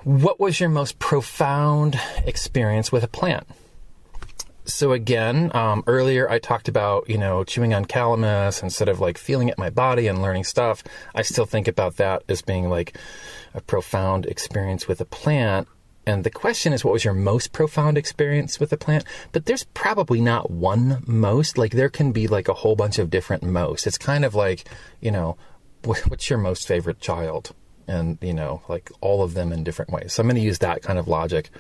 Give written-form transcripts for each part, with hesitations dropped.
What was your most profound experience with a plant? So again, earlier I talked about, chewing on calamus instead of like feeling it in my body and learning stuff. I still think about that as being like a profound experience with a plant. And the question is, what was your most profound experience with a plant? But there's probably not one most. Like there can be like a whole bunch of different most. It's kind of like, what's your most favorite child? And, like all of them in different ways. So I'm going to use that kind of logic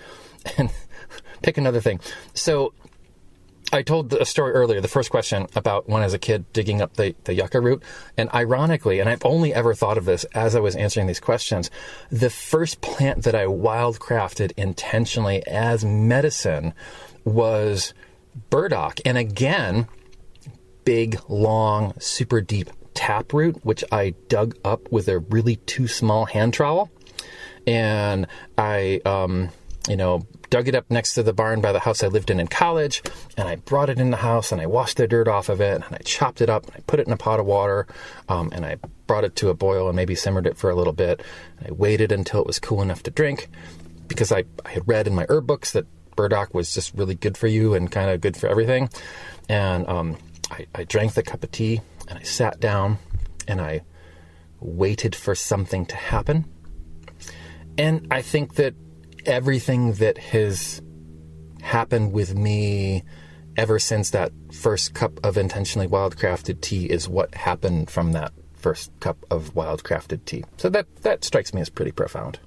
and pick another thing. So I told a story earlier, the first question about when I was a kid digging up the yucca root. And ironically, and I've only ever thought of this as I was answering these questions, the first plant that I wildcrafted intentionally as medicine was burdock. And again, big, long, super deep taproot, which I dug up with a really too small hand trowel. And I, dug it up next to the barn by the house I lived in college, and I brought it in the house and I washed the dirt off of it and I chopped it up and I put it in a pot of water, and I brought it to a boil and maybe simmered it for a little bit. I waited until it was cool enough to drink because I had read in my herb books that burdock was just really good for you and kind of good for everything. And I drank the cup of tea and I sat down and I waited for something to happen. And I think that everything that has happened with me ever since that first cup of intentionally wildcrafted tea is what happened from that first cup of wildcrafted tea. So that strikes me as pretty profound.